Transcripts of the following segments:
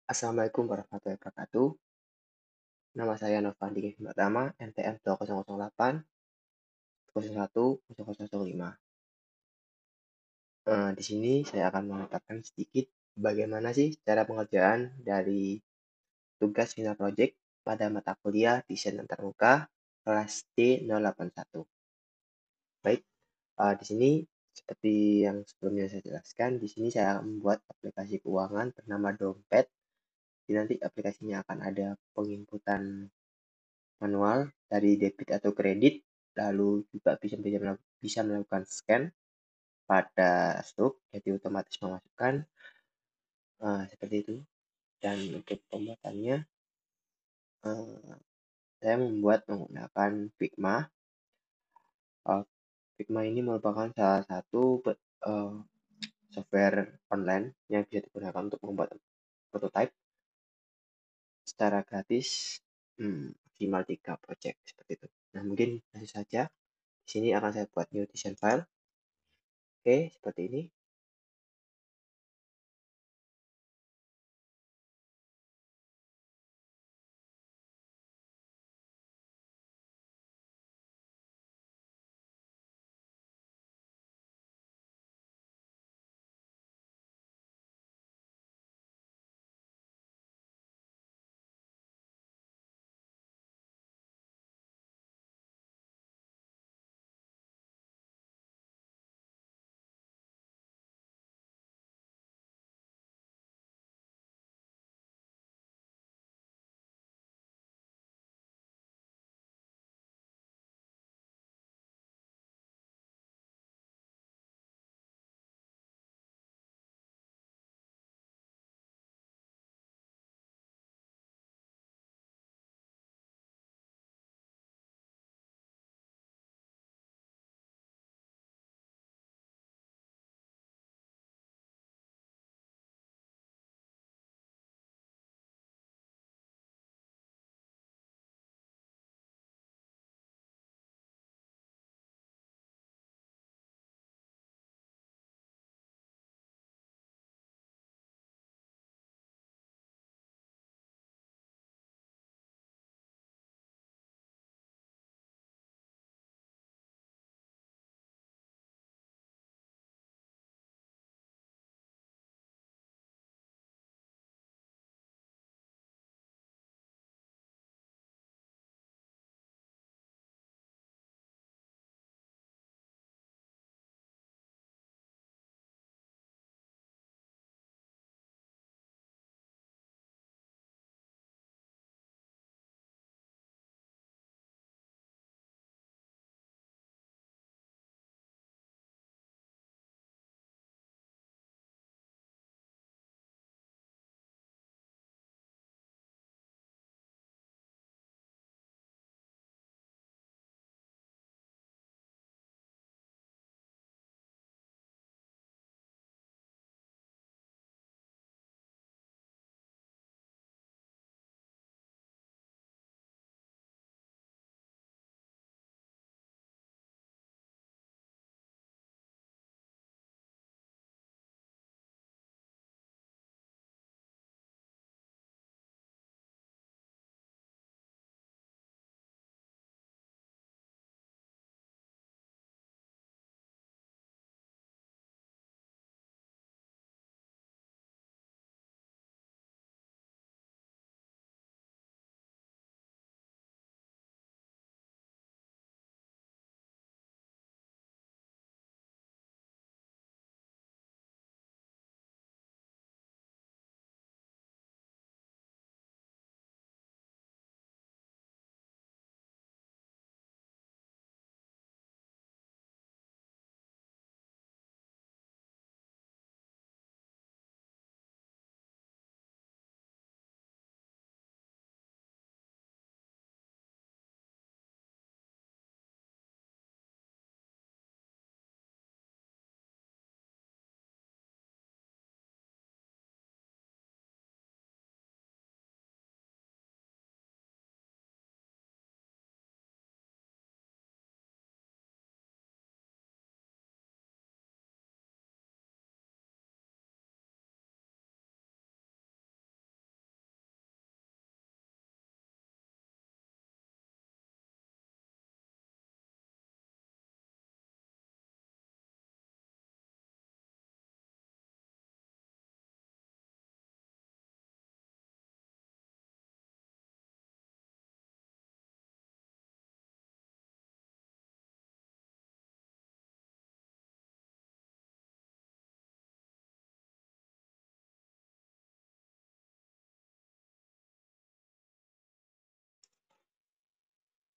Assalamualaikum warahmatullahi wabarakatuh. Nama saya Novandi Kevin Pratama, NPM 2008 01 0005. Di sini saya akan mengungkapkan sedikit bagaimana sih cara pengerjaan dari tugas final project pada mata kuliah desain antarmuka kelas D081. Baik, di sini seperti yang sebelumnya saya jelaskan, di sini saya akan membuat aplikasi keuangan bernama Dompet. Jadi nanti aplikasinya akan ada penginputan manual dari debit atau kredit, lalu juga bisa melakukan scan pada struk, jadi otomatis memasukkan seperti itu. Dan untuk pembuatannya, saya membuat menggunakan Figma. Figma ini merupakan salah satu software online yang bisa digunakan untuk membuat prototype secara gratis, maksimal 3 project seperti itu. Nah, mungkin langsung saja. Di sini akan saya buat new design file. Oke, seperti ini.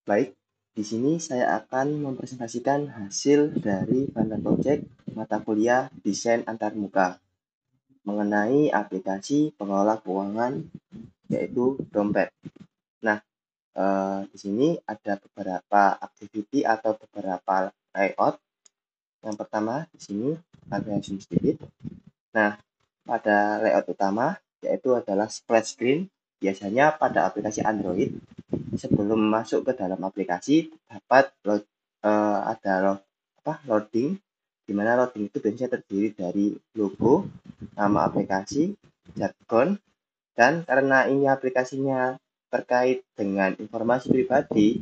Baik, di sini saya akan mempresentasikan hasil dari Bundle Project mata kuliah Desain Antarmuka mengenai aplikasi pengelola keuangan yaitu dompet. Nah, di sini ada beberapa activity atau beberapa layout. Yang pertama di sini ada zoom sedikit. Nah, pada layout utama yaitu adalah splash screen. Biasanya pada aplikasi Android sebelum masuk ke dalam aplikasi dapat loading, di mana loading itu biasanya terdiri dari logo, nama aplikasi, jargon, dan karena ini aplikasinya terkait dengan informasi pribadi,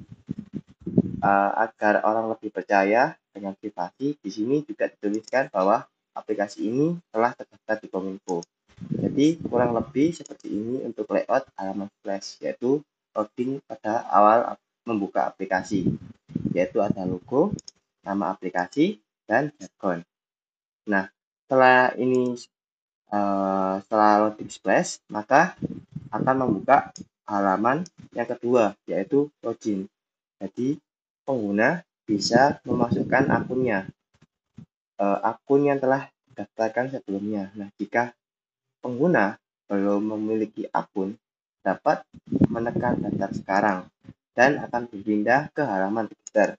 agar orang lebih percaya dengan privasi, di sini juga dituliskan bahwa aplikasi ini telah terdaftar di Kominfo. Jadi kurang lebih seperti ini untuk layout halaman flash, yaitu loading pada awal membuka aplikasi, yaitu ada logo, nama aplikasi, dan jargon. Nah, setelah loading splash, maka akan membuka halaman yang kedua, yaitu login. Jadi pengguna bisa memasukkan akun yang telah didaftarkan sebelumnya. Nah, jika pengguna belum memiliki akun, dapat menekan daftar sekarang dan akan berpindah ke halaman register.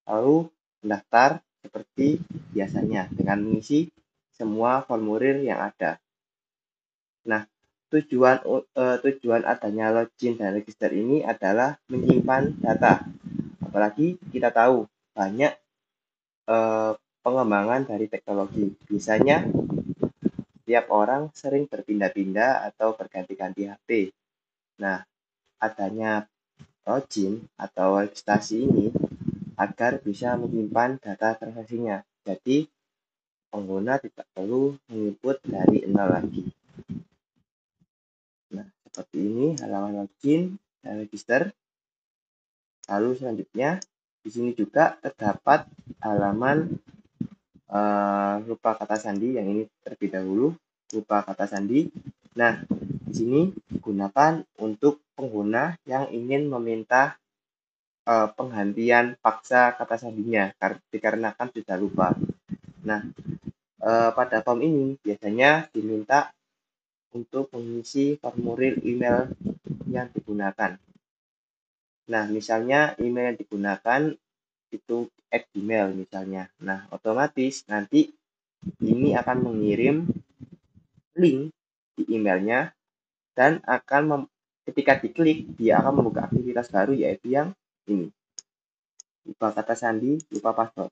Lalu mendaftar seperti biasanya dengan mengisi semua formulir yang ada. Nah, tujuan adanya login dan register ini adalah menyimpan data. Apalagi kita tahu banyak pengembangan dari teknologi. Biasanya tiap orang sering berpindah-pindah atau berganti-ganti HP. Nah, adanya login atau registrasi ini agar bisa menyimpan data transaksinya. Jadi, pengguna tidak perlu menginput dari nol lagi. Nah, seperti ini halaman login dan register. Lalu selanjutnya, di sini juga terdapat halaman lupa kata sandi, yang ini terlebih dahulu, lupa kata sandi. Nah, di sini digunakan untuk pengguna yang ingin meminta penggantian paksa kata sandinya dikarenakan sudah lupa. Nah, pada form ini biasanya diminta untuk mengisi formulir email yang digunakan. Nah, misalnya email yang digunakan itu @gmail misalnya. Nah, otomatis nanti ini akan mengirim link di emailnya dan ketika diklik dia akan membuka aktivitas baru, yaitu yang ini, lupa kata sandi, lupa password.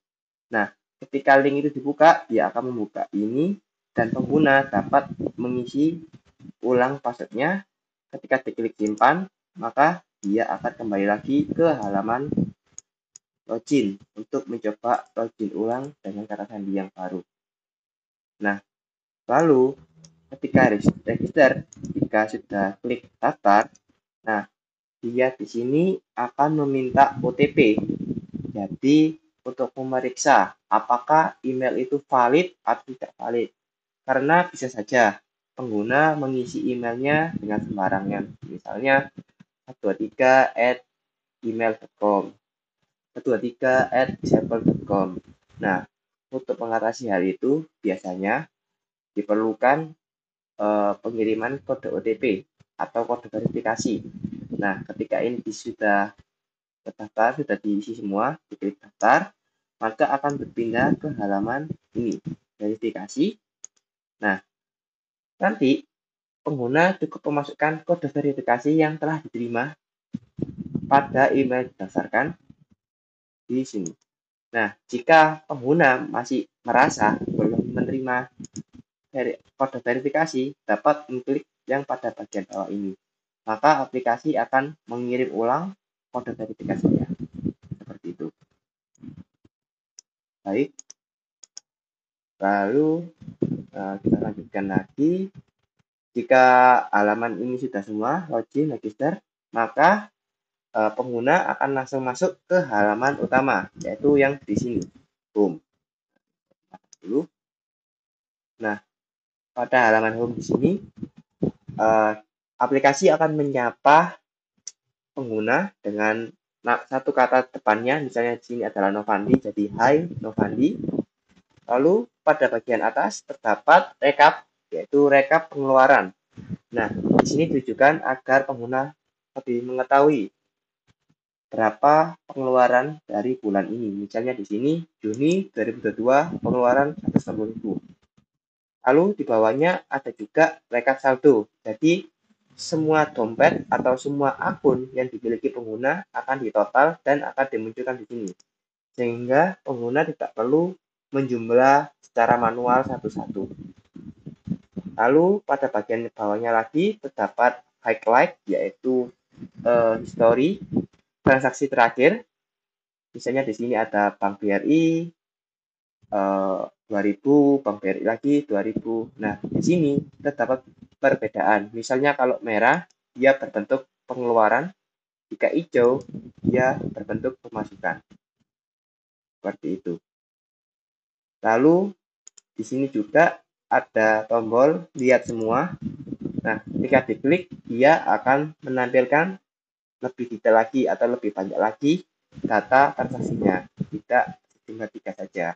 Nah, ketika link itu dibuka dia akan membuka ini dan pengguna dapat mengisi ulang passwordnya. Ketika diklik simpan, maka dia akan kembali lagi ke halaman login untuk mencoba login ulang dengan kata sandi yang baru. Nah, lalu ketika register, jika sudah klik daftar, nah dia di sini akan meminta OTP. Jadi untuk memeriksa apakah email itu valid atau tidak valid. Karena bisa saja pengguna mengisi emailnya dengan sembarangan. Misalnya 123@gmail.com, 123@gmail.com. Nah, untuk mengatasi hal itu biasanya diperlukan pengiriman kode OTP atau kode verifikasi. Nah, ketika ini sudah terdaftar, sudah diisi semua, diklik daftar, maka akan berpindah ke halaman ini, verifikasi. Nah, nanti pengguna cukup memasukkan kode verifikasi yang telah diterima pada email didasarkan di sini. Nah, jika pengguna masih merasa belum menerima kode verifikasi, dapat mengklik yang pada bagian bawah ini. Maka aplikasi akan mengirim ulang kode verifikasinya. Seperti itu. Baik. Lalu kita lanjutkan lagi. Jika halaman ini sudah semua, login, register, maka pengguna akan langsung masuk ke halaman utama, yaitu yang di sini. Home. Nah, pada halaman home di sini, aplikasi akan menyapa pengguna dengan nah, satu kata depannya, misalnya di sini adalah Novandi, jadi Hai Novandi. Lalu pada bagian atas terdapat rekap, yaitu rekap pengeluaran. Nah, di sini ditujukan agar pengguna lebih mengetahui berapa pengeluaran dari bulan ini. Misalnya di sini Juni 2022 pengeluaran 160.000. Lalu di bawahnya ada juga rekap saldo. Jadi semua dompet atau semua akun yang dimiliki pengguna akan ditotal dan akan dimunculkan di sini. Sehingga pengguna tidak perlu menjumlah secara manual satu-satu. Lalu pada bagian bawahnya lagi terdapat highlight, yaitu history transaksi terakhir. Misalnya di sini ada Bank BRI 2000, Bank BRI lagi 2000. Nah, di sini terdapat perbedaan. Misalnya kalau merah dia berbentuk pengeluaran, jika hijau dia berbentuk pemasukan. Seperti itu. Lalu di sini juga ada tombol lihat semua. Nah, ketika diklik dia akan menampilkan lebih detail lagi atau lebih banyak lagi data transaksinya, tidak tinggal 3 saja.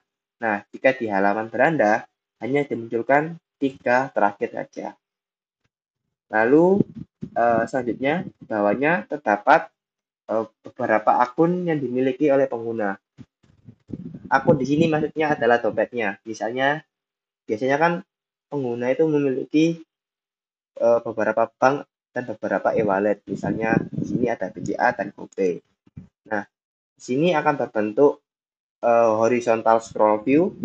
Nah, jika di halaman beranda hanya dimunculkan 3 terakhir saja. Lalu selanjutnya di bawahnya terdapat beberapa akun yang dimiliki oleh pengguna. Akun di sini maksudnya adalah dompetnya. Misalnya biasanya kan pengguna itu memiliki beberapa bank dan beberapa e-wallet. Misalnya di sini ada BCA dan GoPay. Nah, di sini akan berbentuk horizontal scroll view.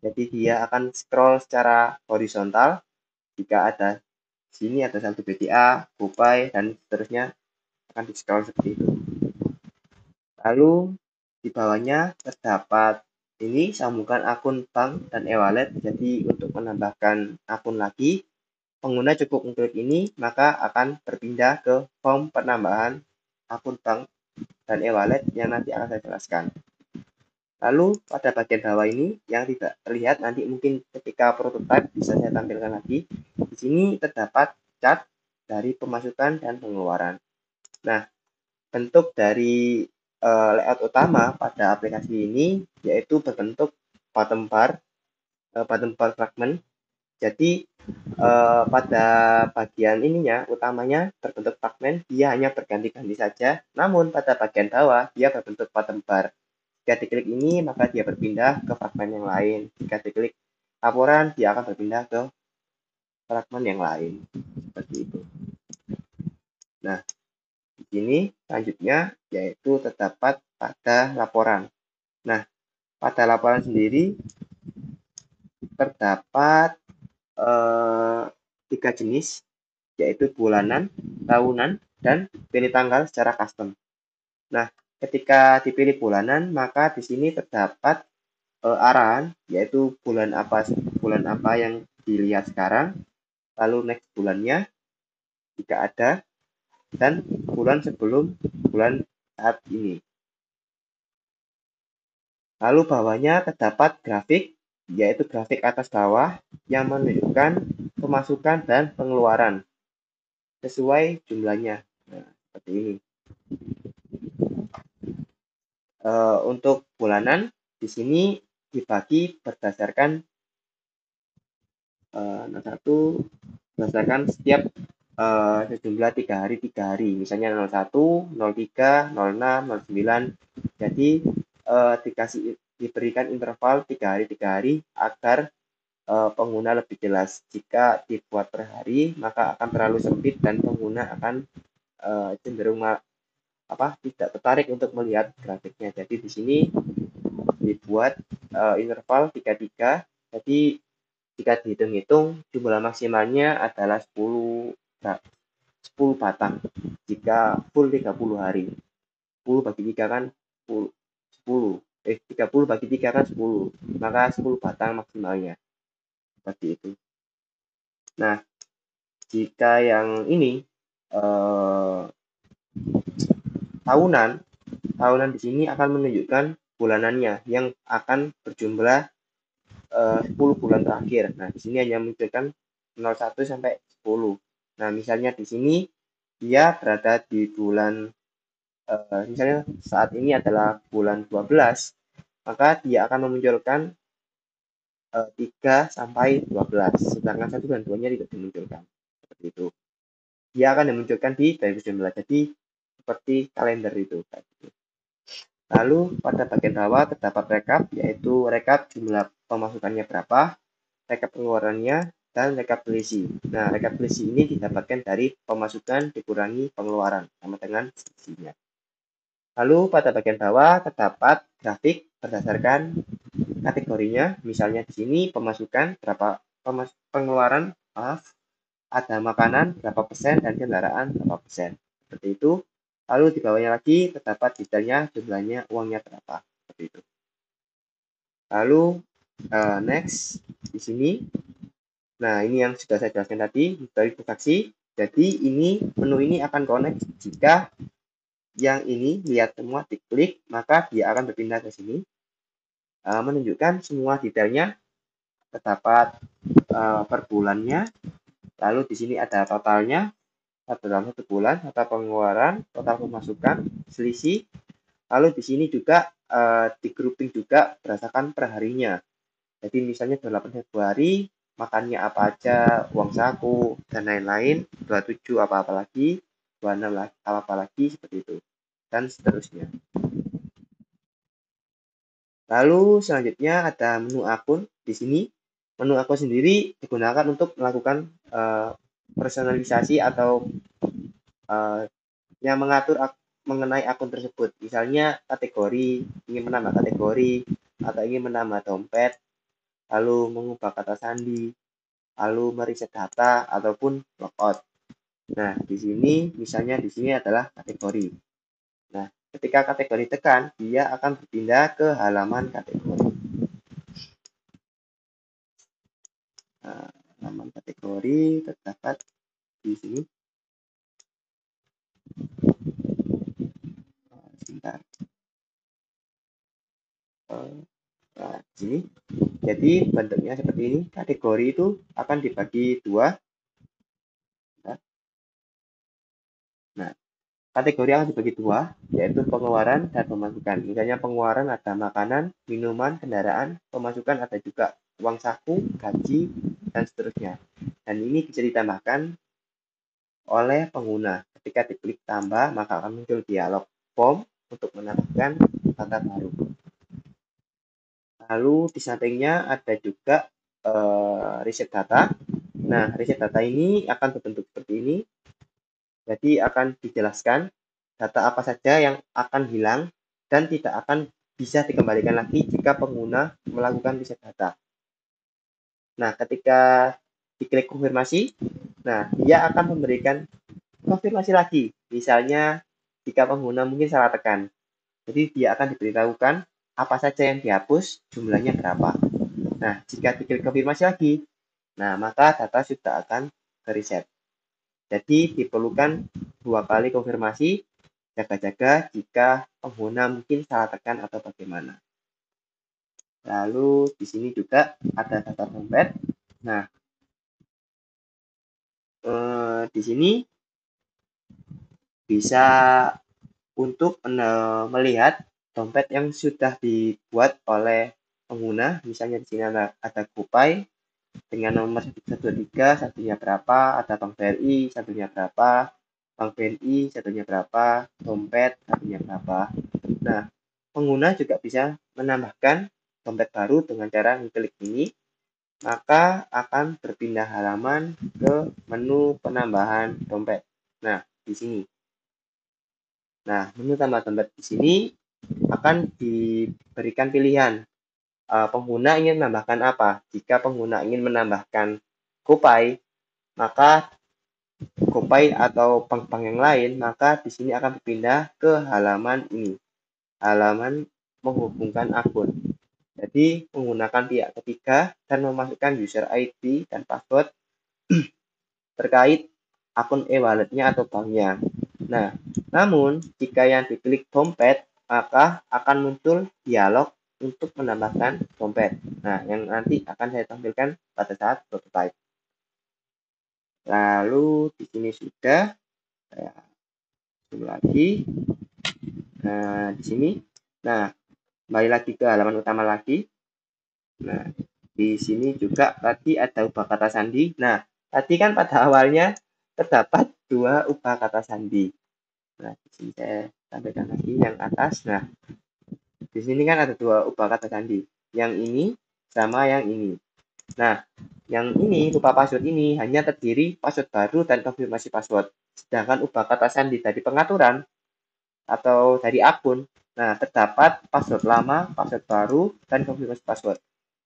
Jadi dia akan scroll secara horizontal. Jika ada di sini ada saldo BCA, GoPay dan seterusnya akan di scroll seperti itu. Lalu di bawahnya terdapat ini sambungkan akun bank dan e-wallet. Jadi untuk menambahkan akun lagi, pengguna cukup mengklik ini maka akan berpindah ke form penambahan akun bank dan e-wallet yang nanti akan saya jelaskan. Lalu pada bagian bawah ini yang tidak terlihat nanti mungkin ketika prototype bisa saya tampilkan lagi. Di sini terdapat chart dari pemasukan dan pengeluaran. Nah, bentuk dari layout utama pada aplikasi ini yaitu berbentuk bottom bar fragment. Jadi pada bagian ininya utamanya berbentuk fragment, dia hanya berganti-ganti saja. Namun pada bagian bawah dia berbentuk bottom bar. Jika diklik ini maka dia berpindah ke fragmen yang lain. Jika diklik laporan dia akan berpindah ke fragmen yang lain. Seperti itu. Nah, di sini selanjutnya yaitu terdapat pada laporan. Nah, pada laporan sendiri terdapat 3 jenis, yaitu bulanan, tahunan, dan pilih tanggal secara custom. Nah, ketika dipilih bulanan, maka di sini terdapat arahan, yaitu bulan apa yang dilihat sekarang, lalu next bulannya jika ada, dan bulan sebelum bulan saat ini. Lalu bawahnya terdapat grafik, yaitu grafik atas bawah yang menunjukkan pemasukan dan pengeluaran sesuai jumlahnya. Nah, seperti ini. Untuk bulanan di sini dibagi berdasarkan satu berdasarkan setiap sejumlah 3 hari. Misalnya 01, 03, 06, 09. Jadi diberikan interval 3 hari agar pengguna lebih jelas. Jika dibuat per hari maka akan terlalu sempit dan pengguna akan cenderung tidak tertarik untuk melihat grafiknya. Jadi di sini dibuat interval 33. Jadi jika dihitung-hitung jumlah maksimalnya adalah 10 batang jika full 30 hari. 10 bagi 3 kan 10. 30 bagi 3 kan 10. Maka 10 batang maksimalnya. Seperti itu. Nah, jika yang ini tahunan di sini akan menunjukkan bulanannya yang akan berjumlah 10 bulan terakhir. Nah, di sini hanya menunjukkan 01 sampai 10. Nah, misalnya di sini dia berada di bulan misalnya saat ini adalah bulan 12, maka dia akan memunculkan 3 sampai 12, sedangkan 1 dan 2-nya tidak dimunculkan. Seperti itu. Dia akan dimunculkan di 2019. Jadi seperti kalender itu. Lalu pada bagian bawah terdapat rekap, yaitu rekap jumlah pemasukannya berapa, rekap pengeluarannya, dan rekap selisih. Nah, rekap selisih ini didapatkan dari pemasukan dikurangi pengeluaran, sama dengan selisihnya. Lalu pada bagian bawah terdapat grafik berdasarkan kategorinya. Misalnya di sini pemasukan berapa, pengeluaran, maaf, ada makanan berapa persen dan kendaraan berapa persen. Seperti itu. Lalu di bawahnya lagi terdapat detailnya, jumlahnya, uangnya berapa. Seperti itu. Lalu next di sini. Nah, ini yang sudah saya jelaskan tadi dari transaksi. Jadi ini menu ini akan connect jika yang ini lihat semua diklik, maka dia akan berpindah ke sini, menunjukkan semua detailnya, terdapat per bulannya. Lalu di sini ada totalnya dalam 1 bulan, total pengeluaran, total pemasukan, selisih. Lalu di sini juga di grouping juga berdasarkan per harinya. Jadi misalnya 28 Februari makannya apa aja, uang saku, dan lain-lain, 27 apa-apa lagi, 26 apa-apa lagi, seperti itu, dan seterusnya. Lalu selanjutnya ada menu akun. Di sini menu akun sendiri digunakan untuk melakukan personalisasi atau yang mengatur mengenai akun tersebut. Misalnya kategori, ingin menambah kategori, atau ingin menambah dompet, lalu mengubah kata sandi, lalu meriset data, ataupun logout. Nah, di sini misalnya di sini adalah kategori. Nah, ketika kategori tekan, dia akan berpindah ke halaman kategori. Nah, halaman kategori terdapat di sini. Sebentar. Nah, di sini. Jadi bentuknya seperti ini. Kategori itu akan dibagi 2. Nah, kategori akan dibagi 2, yaitu pengeluaran dan pemasukan. Misalnya pengeluaran ada makanan, minuman, kendaraan, pemasukan ada juga uang saku, gaji, dan seterusnya. Dan ini bisa ditambahkan oleh pengguna. Ketika diklik tambah, maka akan muncul dialog form untuk menambahkan data baru. Lalu di sampingnya ada juga riset data. Nah, riset data ini akan berbentuk seperti ini. Jadi akan dijelaskan data apa saja yang akan hilang dan tidak akan bisa dikembalikan lagi jika pengguna melakukan riset data. Nah, ketika diklik konfirmasi, nah dia akan memberikan konfirmasi lagi. Misalnya jika pengguna mungkin salah tekan. Jadi dia akan diberitahukan apa saja yang dihapus, jumlahnya berapa. Nah, jika diklik konfirmasi lagi, nah maka data sudah akan ke-reset. Jadi diperlukan 2 kali konfirmasi, jaga-jaga jika pengguna mungkin salah tekan atau bagaimana. Lalu di sini juga ada data dompet. Nah, di sini bisa untuk melihat dompet yang sudah dibuat oleh pengguna. Misalnya di sini ada GoPay dengan nomor 123, satunya berapa, ada Bank BRI, satunya berapa, Bank BNI, satunya berapa, dompet, satunya berapa. Nah, pengguna juga bisa menambahkan dompet baru dengan cara mengklik ini, maka akan berpindah halaman ke menu penambahan dompet. Nah, di sini. Nah, menu tambah dompet di sini akan diberikan pilihan. Pengguna ingin menambahkan apa? Jika pengguna ingin menambahkan GoPay, maka GoPay atau bank-bank yang lain, maka di sini akan berpindah ke halaman ini. Halaman menghubungkan akun. Jadi, menggunakan pihak ketiga dan memasukkan user ID dan password terkait akun e-walletnya atau banknya. Nah, namun jika yang diklik dompet, maka akan muncul dialog untuk menambahkan dompet. Nah, yang nanti akan saya tampilkan pada saat prototype. Lalu di sini sudah saya zoom lagi. Nah, di sini, nah, kembali lagi ke halaman utama lagi. Nah, di sini juga tadi ada ubah kata sandi. Nah, tadi kan pada awalnya terdapat dua ubah kata sandi. Nah, di sini saya sampaikan lagi yang atas. Nah, di sini kan ada dua ubah kata sandi. Yang ini sama yang ini. Nah, yang ini, lupa password ini, hanya terdiri password baru dan konfirmasi password. Sedangkan ubah kata sandi dari pengaturan atau dari akun, nah terdapat password lama, password baru, dan konfirmasi password.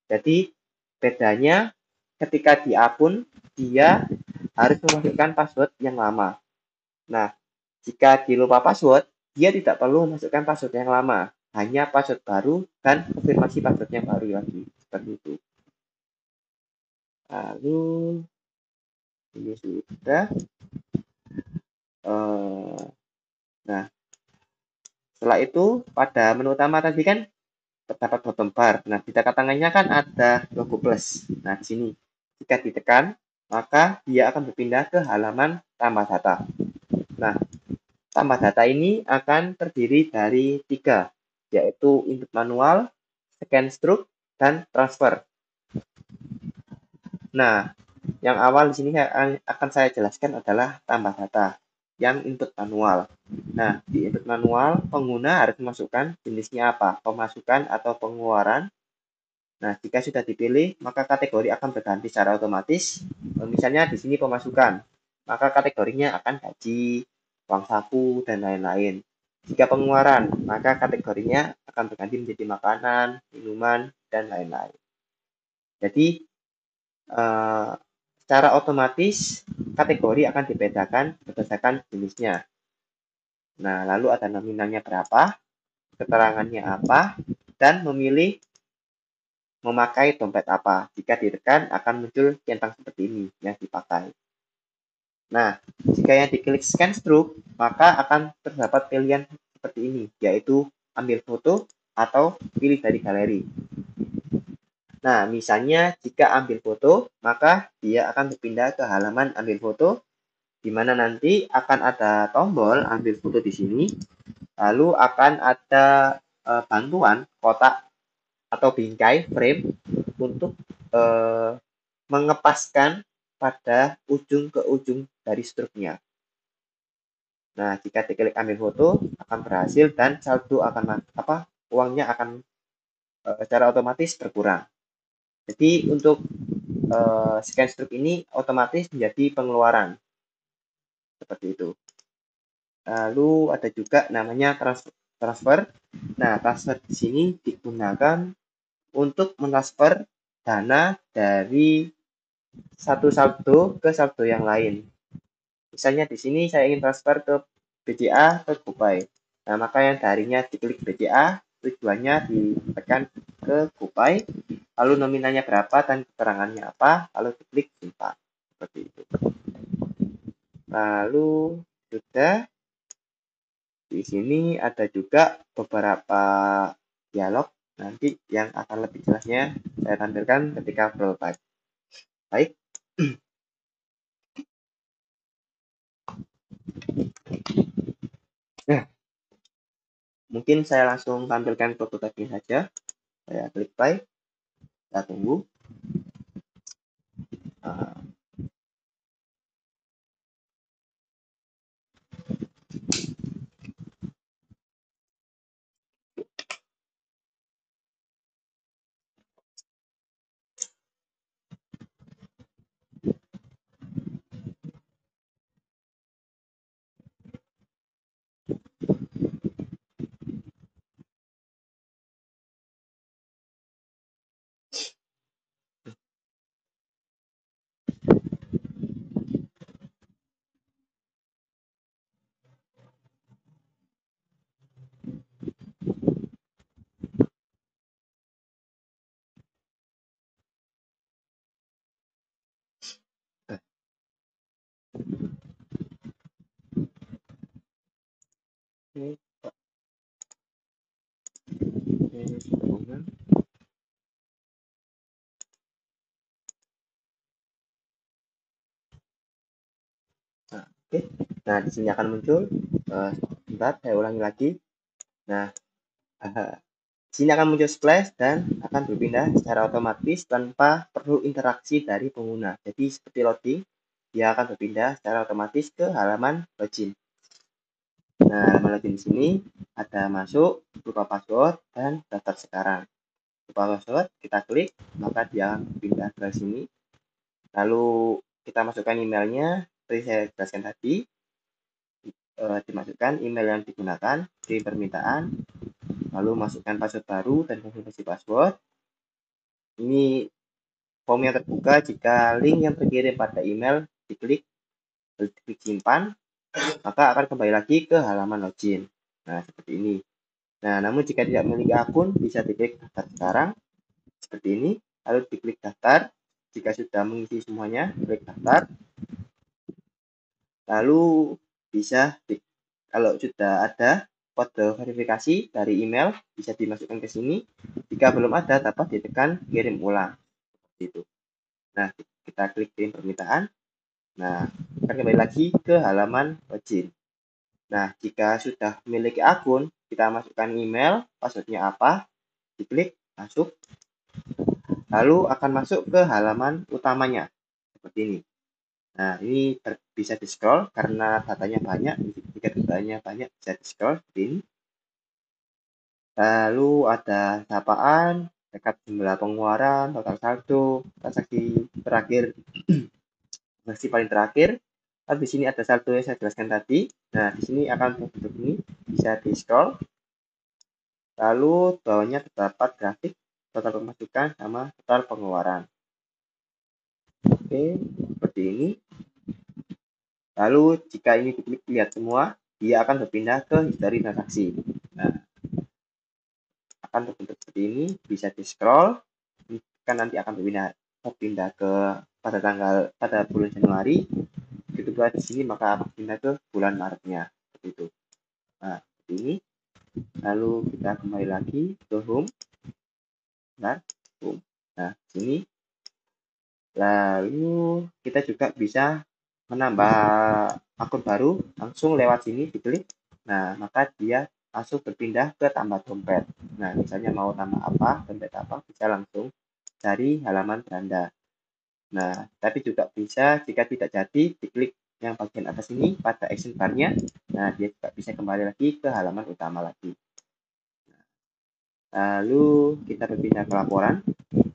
Jadi, bedanya ketika di akun, dia harus memasukkan password yang lama. Nah, jika di lupa password, dia tidak perlu memasukkan password yang lama, hanya password baru dan konfirmasi password yang baru lagi. Seperti itu. Lalu, ini sudah. Nah, setelah itu, pada menu utama tadi kan terdapat bottom bar. Nah, di dekat tangannya kan ada logo plus. Nah, di sini. Jika ditekan, maka dia akan berpindah ke halaman tambah data. Nah, tambah data ini akan terdiri dari 3, yaitu input manual, scan struct, dan transfer. Nah, yang awal di sini akan saya jelaskan adalah tambah data yang input manual. Nah, di input manual, pengguna harus memasukkan jenisnya apa, pemasukan atau pengeluaran. Nah, jika sudah dipilih, maka kategori akan berganti secara otomatis. Misalnya di sini pemasukan, maka kategorinya akan gaji, uang saku, dan lain-lain. Jika pengeluaran, maka kategorinya akan berganti menjadi makanan, minuman, dan lain-lain. Jadi, secara otomatis kategori akan dibedakan berdasarkan jenisnya. Nah, lalu ada nominalnya berapa, keterangannya apa, dan memilih memakai dompet apa. Jika ditekan akan muncul centang seperti ini yang dipakai. Nah, jika yang diklik scan stroke, maka akan terdapat pilihan seperti ini, yaitu ambil foto atau pilih dari galeri. Nah, misalnya jika ambil foto, maka dia akan berpindah ke halaman ambil foto, di mana nanti akan ada tombol ambil foto di sini, lalu akan ada bantuan kotak atau bingkai frame untuk mengepaskan pada ujung ke ujung dari struknya. Nah, jika diklik ambil foto akan berhasil dan saldo akan uangnya akan secara otomatis berkurang. Jadi untuk scan struk ini otomatis menjadi pengeluaran seperti itu. Lalu ada juga namanya transfer. Nah, transfer di sini digunakan untuk mentransfer dana dari satu saldo ke saldo yang lain. Misalnya di sini saya ingin transfer ke BCA ke GoPay. Nah, maka yang darinya diklik BCA, tujuannya ditekan ke GoPay, lalu nominalnya berapa dan keterangannya apa, lalu diklik simpan. Seperti itu. Lalu sudah di sini ada juga beberapa dialog nanti yang akan lebih jelasnya saya tampilkan ketika prototype. Baik. Nah, mungkin saya langsung tampilkan prototipe saja. Saya klik play, kita tunggu. Uh, ini, ini, Nah, oke. Nah, di sini akan muncul. Sebentar, saya ulangi lagi. Nah, di sini akan muncul splash dan akan berpindah secara otomatis tanpa perlu interaksi dari pengguna. Jadi seperti loading, dia akan berpindah secara otomatis ke halaman login. Nah, halaman login di sini ada masuk, lupa password, dan daftar sekarang. Lupa password, kita klik, maka dia akan pindah ke sini. Lalu kita masukkan emailnya, seperti saya jelaskan tadi, dimasukkan email yang digunakan di permintaan, lalu masukkan password baru dan konfirmasi password. Ini form yang terbuka jika link yang terkirim pada email diklik simpan, maka akan kembali lagi ke halaman login. Nah, seperti ini. Nah, namun jika tidak memiliki akun, bisa diklik daftar sekarang, seperti ini, lalu diklik daftar. Jika sudah mengisi semuanya, klik daftar. Lalu bisa, kalau sudah ada kode verifikasi dari email, bisa dimasukkan ke sini. Jika belum ada, dapat ditekan kirim ulang. Seperti itu. Nah, kita klik kirim permintaan. Nah, akan kembali lagi ke halaman login. Nah, jika sudah memiliki akun, kita masukkan email, passwordnya apa, diklik, masuk, lalu akan masuk ke halaman utamanya, seperti ini. Nah, ini bisa di-scroll karena datanya banyak, jika datanya banyak bisa di-scroll seperti ini. Lalu ada sapaan, rekap jumlah pengeluaran, total saldo, transaksi terakhir, transaksi paling terakhir. Lalu di sini ada saldo yang saya jelaskan tadi. Nah, di sini akan bentuk ini bisa di-scroll. Lalu bawahnya terdapat grafik total pemasukan sama total pengeluaran. Oke, seperti ini. Lalu jika ini diklik lihat semua, dia akan berpindah ke history transaksi. Nah, akan berbentuk seperti ini, bisa di scroll, kan nanti akan berpindah ke pada bulan Januari. Begitu pula di sini maka akan berpindah ke bulan Maretnya, seperti itu. Nah, seperti ini. Lalu kita kembali lagi ke home. Nah, home. Nah, sini. Lalu kita juga bisa menambah akun baru langsung lewat sini diklik. Nah, maka dia langsung berpindah ke tambah dompet. Nah, misalnya mau tambah apa, dompet apa, bisa langsung cari halaman beranda. Nah, tapi juga bisa jika tidak jadi, diklik yang bagian atas ini pada action bar-nya. Nah, dia juga bisa kembali lagi ke halaman utama lagi. Lalu kita berpindah ke laporan.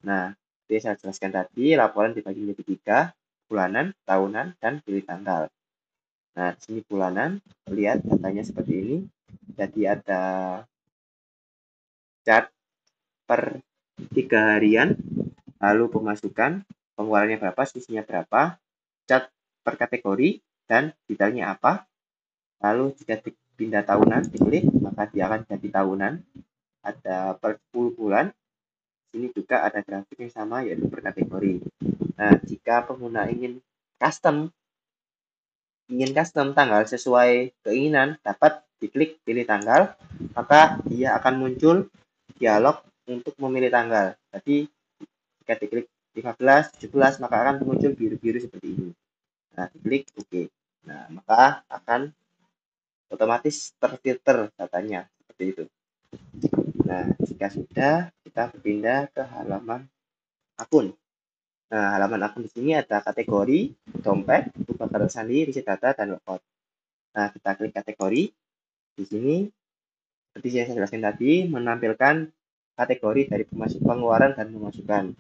Nah, seperti saya jelaskan tadi, laporan dibagi menjadi 3, bulanan, tahunan, dan pilih tanggal. Nah, di sini bulanan, lihat datanya seperti ini. Jadi ada chart per 3 harian, lalu pemasukan, pengeluarannya berapa, sisinya berapa, chart per kategori, dan detailnya apa. Lalu jika pindah tahunan, diklik, maka dia akan jadi tahunan. Ada per 10 bulan. Sini juga ada grafik yang sama, yaitu per kategori. Nah, jika pengguna ingin custom tanggal sesuai keinginan, dapat diklik pilih tanggal, maka dia akan muncul dialog untuk memilih tanggal. Jadi jika diklik 15, 17, maka akan muncul biru-biru seperti ini. Nah, diklik OK. Nah, maka akan otomatis terfilter datanya seperti itu. Nah, jika sudah, kita berpindah ke halaman akun. Nah, halaman akun di sini ada kategori, dompet, buka kartu sandi, riset data, dan workout. Nah, kita klik kategori. Di sini, seperti yang saya jelaskan tadi, menampilkan kategori dari pengeluaran dan pemasukan.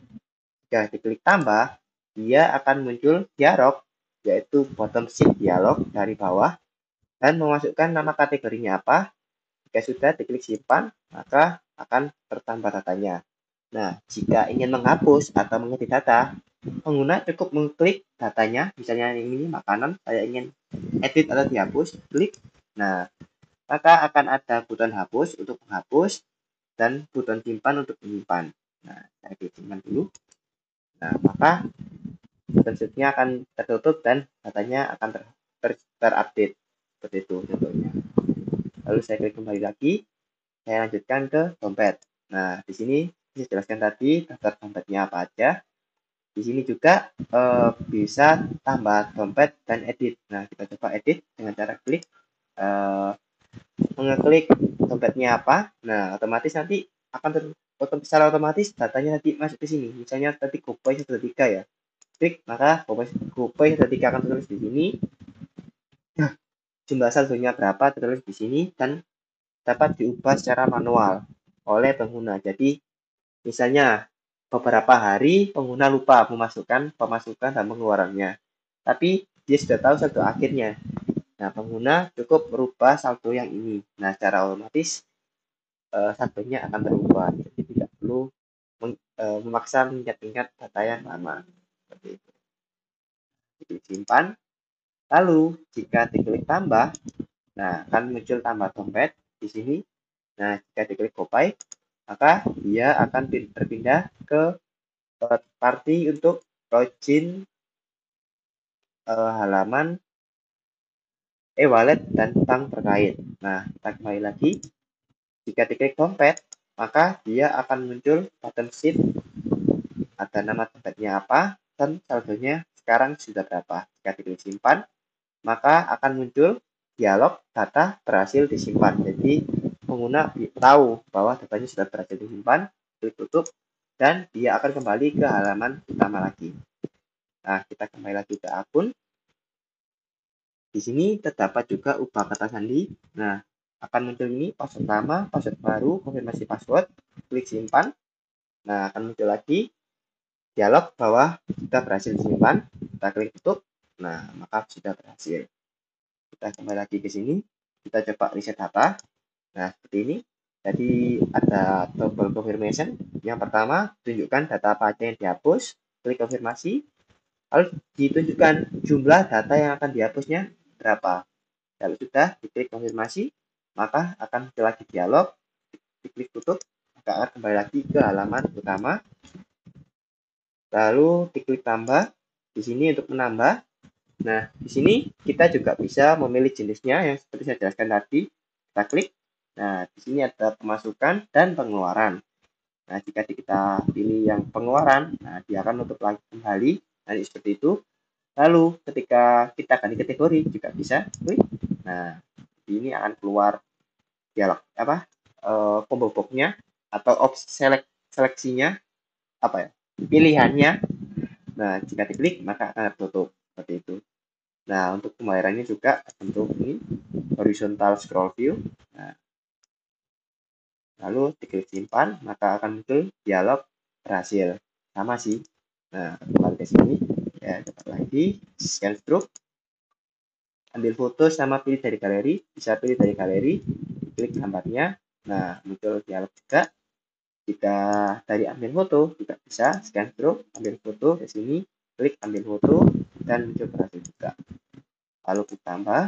Jika diklik tambah, dia akan muncul dialog, yaitu bottom shift dialog dari bawah, dan memasukkan nama kategorinya apa. Jika sudah diklik simpan, maka akan tertambah datanya. Nah, jika ingin menghapus atau mengedit data, pengguna cukup mengklik datanya, misalnya ini makanan, saya ingin edit atau dihapus, klik. Nah, maka akan ada button hapus untuk menghapus dan button simpan untuk menyimpan. Nah, saya klik simpan dulu. Nah, maka button shift-nya akan tertutup dan datanya akan terupdate. Seperti itu contohnya. Lalu saya klik kembali lagi. Saya lanjutkan ke dompet. Nah, di sini saya jelaskan tadi daftar dompetnya apa aja. Di sini juga bisa tambah dompet dan edit. Nah, kita coba edit dengan cara klik mengeklik dompetnya apa, nah otomatis nanti akan secara otomatis datanya nanti masuk ke sini. Misalnya tadi GoPay 123 ya, klik maka GoPay 123 akan tertulis di sini. Nah, jumlah saldonya berapa tertulis di sini dan dapat diubah secara manual oleh pengguna. Jadi misalnya beberapa hari pengguna lupa memasukkan pemasukan dan pengeluarannya, tapi dia sudah tahu saldo akhirnya. Nah, pengguna cukup merubah saldo yang ini. Nah, secara otomatis saldonya akan berubah. Jadi tidak perlu memaksa mengingat-ingat data yang lama. Seperti itu. Jadi simpan. Lalu jika diklik tambah, nah akan muncul tambah dompet di sini. Nah, jika diklik GoPay, maka dia akan berpindah ke third party untuk login halaman e-wallet dan bank terkait. Nah, kita kembali lagi. Jika diklik dompet, maka dia akan muncul button sheet, ada nama dompetnya apa, dan saldonya sekarang sudah berapa. Jika diklik simpan, maka akan muncul dialog data berhasil disimpan. Jadi pengguna tahu bahwa datanya sudah berhasil disimpan, klik tutup, dan dia akan kembali ke halaman utama lagi. Nah, kita kembali lagi ke akun. Di sini terdapat juga ubah kata sandi. Nah, akan muncul ini password lama, password baru, konfirmasi password, klik simpan. Nah, akan muncul lagi dialog bahwa sudah berhasil disimpan. Kita klik tutup. Nah, maka sudah berhasil. Kita kembali lagi ke sini. Kita coba reset data. Nah, seperti ini. Jadi ada double confirmation. Yang pertama, tunjukkan data apa aja yang dihapus. Klik konfirmasi. Lalu ditunjukkan jumlah data yang akan dihapusnya berapa. Kalau sudah diklik konfirmasi, maka akan muncul lagi dialog. Diklik tutup, maka akan kembali lagi ke halaman utama. Lalu diklik tambah. Di sini untuk menambah. Nah, di sini kita juga bisa memilih jenisnya yang seperti saya jelaskan tadi. Kita klik. Nah, di sini ada pemasukan dan pengeluaran. Nah, jika kita pilih yang pengeluaran, nah dia akan nutup lagi kembali. Nah, seperti itu. Lalu ketika kita ganti kategori juga bisa klik. Nah, ini akan keluar dialog apa? Combo box-nya atau opsi seleksinya apa ya? Pilihannya. Nah, jika diklik maka akan tertutup seperti itu. Nah, untuk pembayarannya juga bentuk ini horizontal scroll view. Nah, lalu diklik simpan, maka akan muncul dialog berhasil. Sama sih. Nah, kembali ke sini. Ya, dapat lagi. Scan stroke. Ambil foto sama pilih dari galeri. Bisa pilih dari galeri. Klik gambarnya. Nah, muncul dialog juga. Jika dari ambil foto, juga bisa scan stroke. Ambil foto ke sini. Klik ambil foto. Dan muncul berhasil juga. Lalu kita tambah.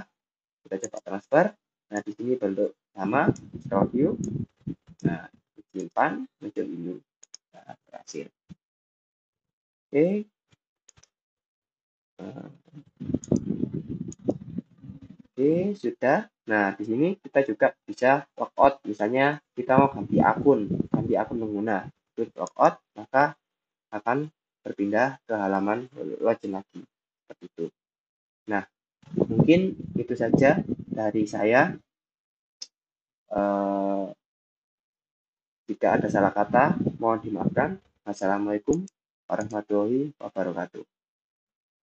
Kita coba transfer. Nah, di sini bentuk sama. Scroll view. Nah, simpan, muncul ini. Nah, berhasil. Oke. Oke, sudah. Nah, di sini kita juga bisa logout. Misalnya kita mau ganti akun pengguna. Klik logout, maka akan berpindah ke halaman login lagi. Seperti itu. Nah, mungkin itu saja dari saya. Jika ada salah kata, mohon dimaafkan. Wassalamualaikum warahmatullahi wabarakatuh.